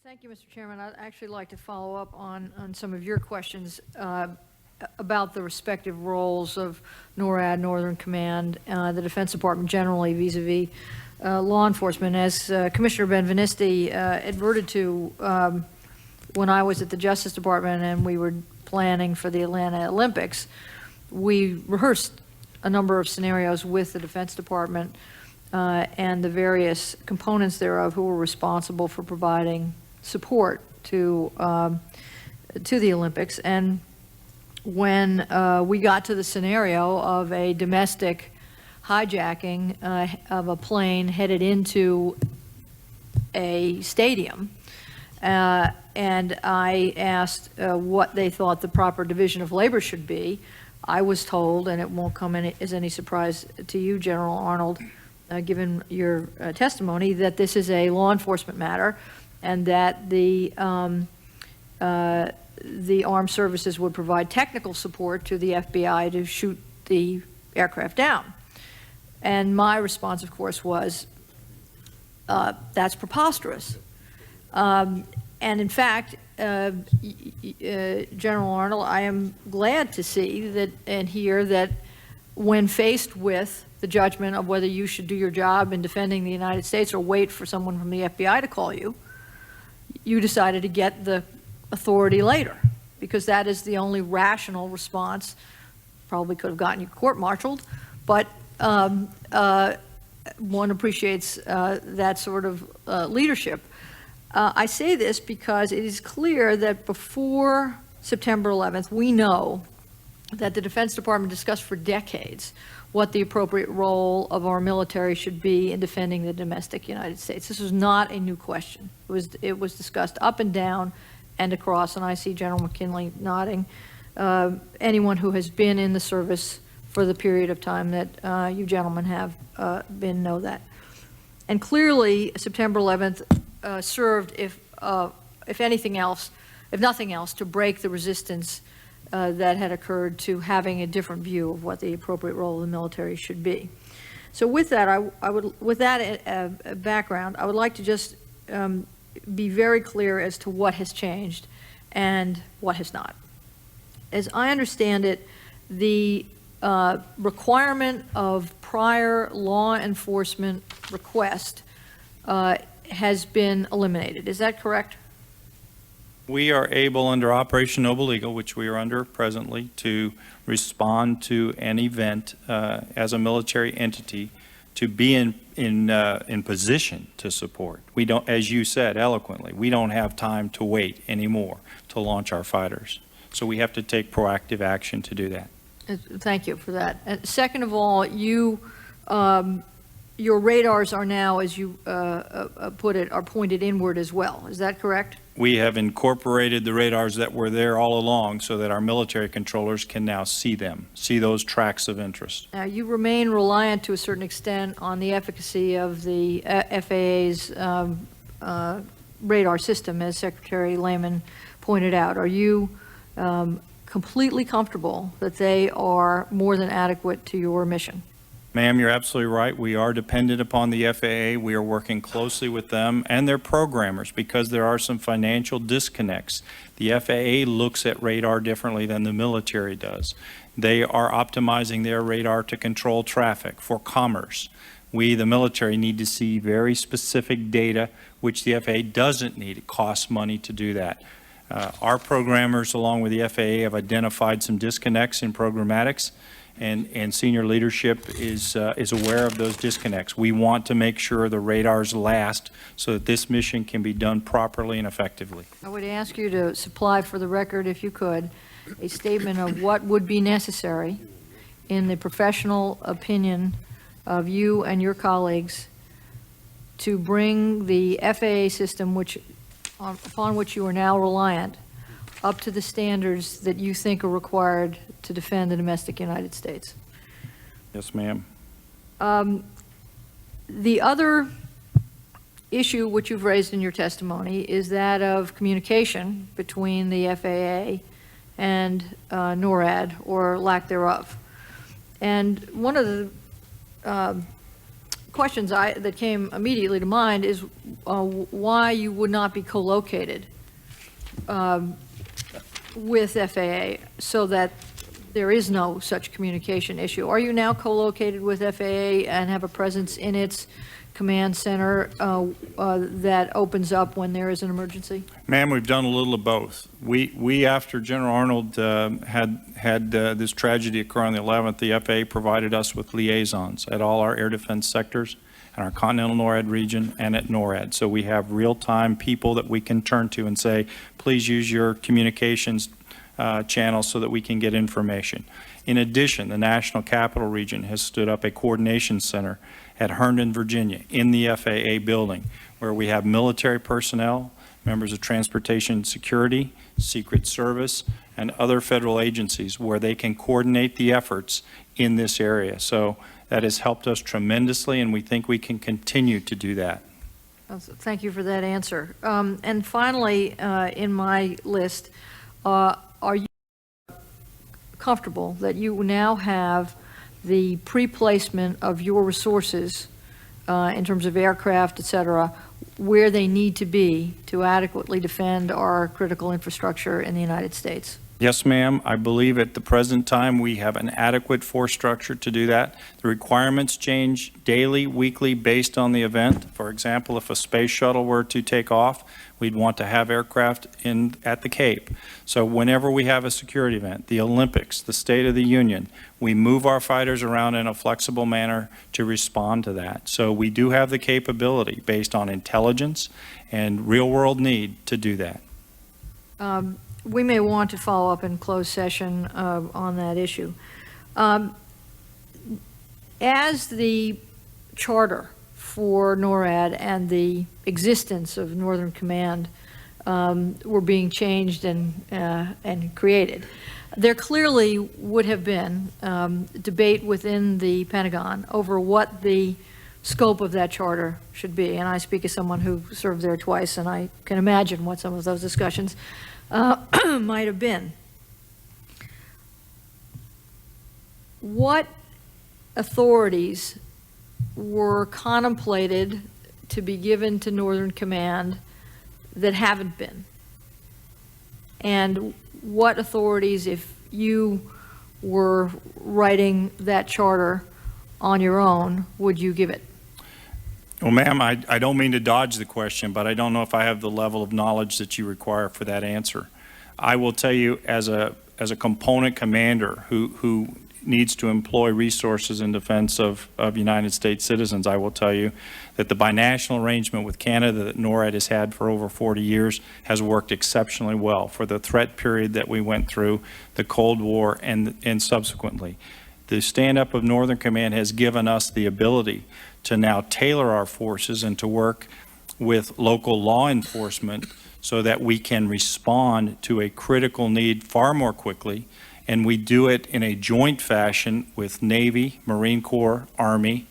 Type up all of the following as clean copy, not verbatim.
Thank you, Mr. Chairman. I'd actually like to follow up on some of your questions about the respective roles of NORAD, Northern Command, the Defense Department generally vis-a-vis law enforcement. As Commissioner Benvenisti adverted to when I was at the Justice Department and we were planning for the Atlanta Olympics, we rehearsed a number of scenarios with the Defense Department and the various components thereof who were responsible for providing support to the Olympics. And when we got to the scenario of a domestic hijacking of a plane headed into a stadium, and I asked what they thought the proper division of labor should be, I was told, and it won't come as any surprise to you, General Arnold, given your testimony, that this is a law enforcement matter and that the armed services would provide technical support to the FBI to shoot the aircraft down. And my response, of course, was, that's preposterous. And in fact, General Arnold, I am glad to see that and hear that when faced with the judgment of whether you should do your job in defending the United States or wait for someone from the FBI to call you, you decided to get the authority later, because that is the only rational response. Probably could have gotten you court-martialed, but one appreciates that sort of leadership. I say this because it is clear that before September 11th, we know that the Defense Department discussed for decades what the appropriate role of our military should be in defending the domestic United States. This was not a new question. It was discussed up and down and across, and I see General McKinley nodding. Anyone who has been in the service for the period of time that you gentlemen have been know that. And clearly, September 11th served, if anything else, if nothing else, to break the resistance that had occurred to having a different view of what the appropriate role of the military should be. So with that, with that background, I would like to just be very clear as to what has changed and what has not. As I understand it, the requirement of prior law enforcement request has been eliminated. Is that correct? We are able, under Operation Noble Eagle, which we are under presently, to respond to an event as a military entity, to be in position to support. We don't, as you said eloquently, we don't have time to wait anymore to launch our fighters. So we have to take proactive action to do that. Thank you for that. And second of all, your radars are now, as you put it, are pointed inward as well. Is that correct? We have incorporated the radars that were there all along so that our military controllers can now see them, see those tracks of interest. Now, you remain reliant to a certain extent on the efficacy of the FAA's radar system, as Secretary Lehman pointed out. Are you completely comfortable that they are more than adequate to your mission? Ma'am, you're absolutely right. We are dependent upon the FAA. We are working closely with them and their programmers because there are some financial disconnects. The FAA looks at radar differently than the military does. They are optimizing their radar to control traffic for commerce. We, the military, need to see very specific data, which the FAA doesn't need. It costs money to do that. Our programmers, along with the FAA, have identified some disconnects in programmatics. And senior leadership is aware of those disconnects. We want to make sure the radars last so that this mission can be done properly and effectively. I would ask you to supply for the record, if you could, a statement of what would be necessary in the professional opinion of you and your colleagues to bring the FAA system, upon which you are now reliant, up to the standards that you think are required to defend the domestic United States. Yes, ma'am. The other issue which you've raised in your testimony is that of communication between the FAA and NORAD, or lack thereof. And one of the questions that came immediately to mind is why you would not be co-located with FAA so that there is no such communication issue. Are you now co-located with FAA and have a presence in its command center that opens up when there is an emergency? Ma'am, we've done a little of both. We after General Arnold had this tragedy occur on the 11th, the FAA provided us with liaisons at all our air defense sectors and our continental NORAD region and at NORAD. So we have real-time people that we can turn to and say, please use your communications channels so that we can get information. In addition, the National Capital Region has stood up a coordination center at Herndon, Virginia, in the FAA building, where we have military personnel, members of Transportation Security, Secret Service, and other federal agencies where they can coordinate the efforts in this area. So that has helped us tremendously, and we think we can continue to do that. Thank you for that answer. And finally, in my list, are you comfortable that you now have the pre-placement of your resources in terms of aircraft, et cetera, where they need to be to adequately defend our critical infrastructure in the United States? Yes, ma'am. I believe at the present time we have an adequate force structure to do that. The requirements change daily, weekly, based on the event. For example, if a space shuttle were to take off, we'd want to have aircraft at the Cape. So whenever we have a security event, the Olympics, the State of the Union, we move our fighters around in a flexible manner to respond to that. So we do have the capability based on intelligence and real-world need to do that. We may want to follow up in closed session on that issue. As the charter for NORAD and the existence of Northern Command were being changed and created, there clearly would have been debate within the Pentagon over what the scope of that charter should be. And I speak as someone who served there twice, and I can imagine what some of those discussions might have been. What authorities were contemplated to be given to Northern Command that haven't been? And what authorities, if you were writing that charter on your own, would you give it? Well, ma'am, I don't mean to dodge the question, but I don't know if I have the level of knowledge that you require for that answer. I will tell you, as a component commander who needs to employ resources in defense of United States citizens, I will tell you that the binational arrangement with Canada that NORAD has had for over 40 years has worked exceptionally well for the threat period that we went through, the Cold War, and subsequently. The stand-up of Northern Command has given us the ability to now tailor our forces and to work with local law enforcement so that we can respond to a critical need far more quickly, and we do it in a joint fashion with Navy, Marine Corps, Army,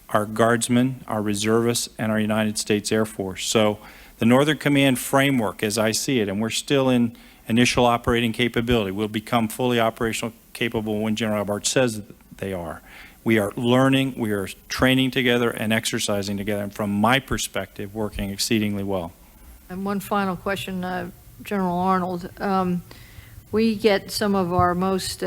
our guardsmen, our reservists, and our United States Air Force. So the Northern Command framework, as I see it, and we're still in initial operating capability, will become fully operational capable when General Abarch says that they are. We are learning, we are training together and exercising together, and from my perspective, working exceedingly well. And one final question, General Arnold. We get some of our most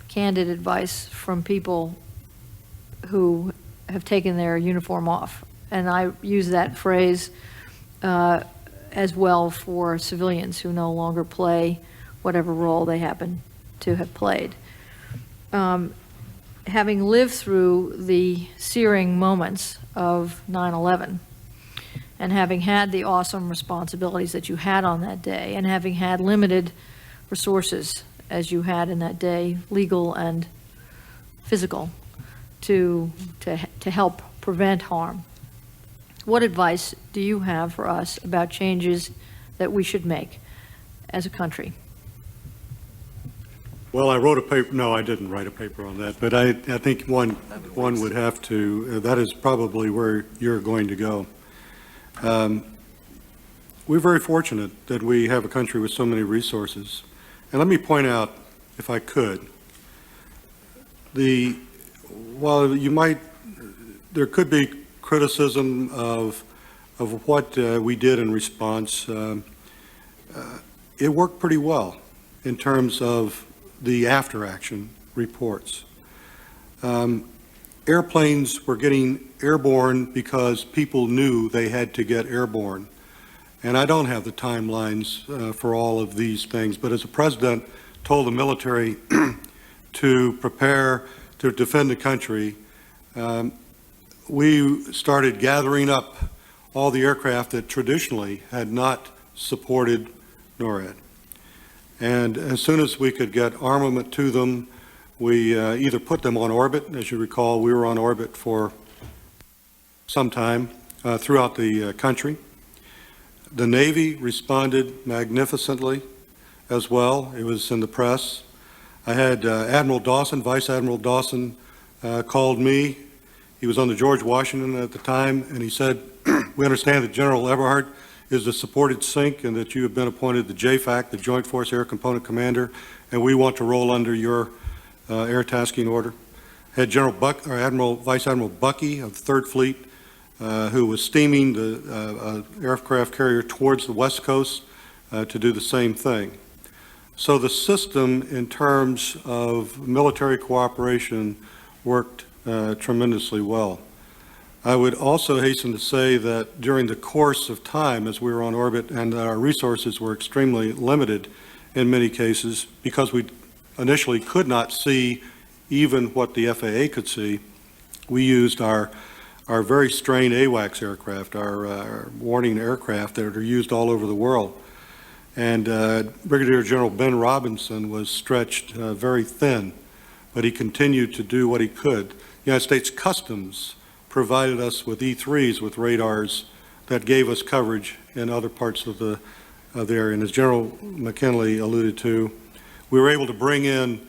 candid advice from people who have taken their uniform off. And I use that phrase as well for civilians who no longer play whatever role they happen to have played. Having lived through the searing moments of 9/11, and having had the awesome responsibilities that you had on that day, and having had limited resources as you had in that day, legal and physical, to help prevent harm, what advice do you have for us about changes that we should make as a country? Well, I wrote a paper. No, I didn't write a paper on that, but I think one would have to. That is probably where you're going to go. We're very fortunate that we have a country with so many resources. And let me point out, if I could, while you might there could be criticism of what we did in response. It worked pretty well in terms of the after-action reports. Airplanes were getting airborne because people knew they had to get airborne. And I don't have the timelines for all of these things, but as the president told the military to prepare to defend the country, we started gathering up all the aircraft that traditionally had not supported NORAD. And as soon as we could get armament to them, we either put them on orbit. As you recall, we were on orbit for some time throughout the country. The Navy responded magnificently as well. It was in the press. I had Admiral Dawson, Vice Admiral Dawson, called me. He was on the George Washington at the time, and he said, we understand that General Eberhart is the supported SYNC and that you have been appointed the JFAC, the Joint Force Air Component Commander, and we want to roll under your air tasking order. Had Admiral Vice Admiral Bucky of the 3rd Fleet, who was steaming the aircraft carrier towards the West Coast to do the same thing. So the system in terms of military cooperation worked tremendously well. I would also hasten to say that during the course of time as we were on orbit and our resources were extremely limited in many cases because we initially could not see even what the FAA could see, we used our very strained AWACS aircraft, our warning aircraft that are used all over the world. And Brigadier General Ben Robinson was stretched very thin, but he continued to do what he could. The United States Customs provided us with E3s with radars that gave us coverage in other parts of the area. And as General McKinley alluded to, we were able to bring in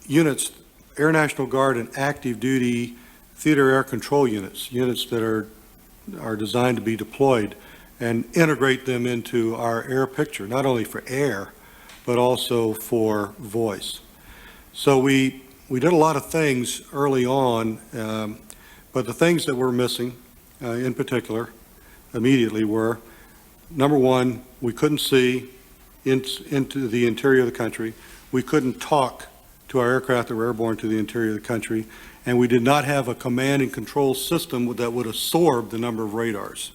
units, Air National Guard and active duty theater air control units that are designed to be deployed, and integrate them into our air picture, not only for air, but also for voice. So we did a lot of things early on, but the things that were missing, in particular, immediately were, number one, we couldn't see into the interior of the country. We couldn't talk to our aircraft that were airborne to the interior of the country, and we did not have a command and control system that would absorb the number of radars.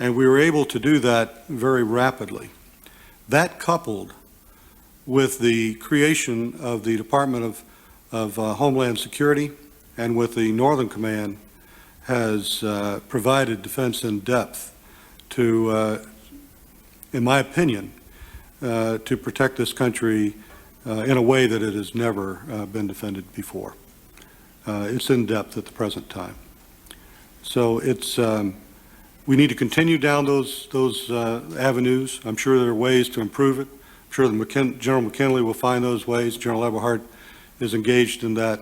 And we were able to do that very rapidly. That coupled with the creation of the Department of Homeland Security and with the Northern Command has provided defense in depth to, in my opinion, to protect this country in a way that it has never been defended before. It's in depth at the present time. So it's, we need to continue down those avenues. I'm sure there are ways to improve it. I'm sure General McKinley will find those ways. General Eberhart is engaged in that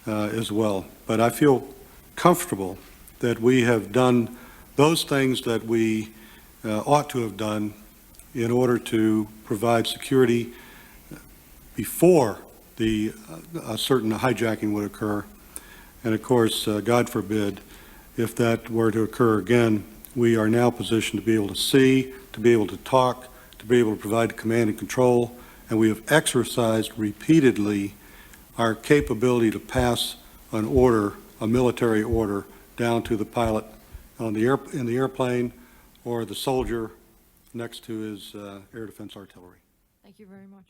as well. But I feel comfortable that we have done those things that we ought to have done in order to provide security before a certain hijacking would occur. And of course, God forbid, if that were to occur again, we are now positioned to be able to see, to be able to talk, to be able to provide command and control, and we have exercised repeatedly our capability to pass an order, a military order, down to the pilot in the airplane or the soldier next to his air defense artillery. Thank you very much.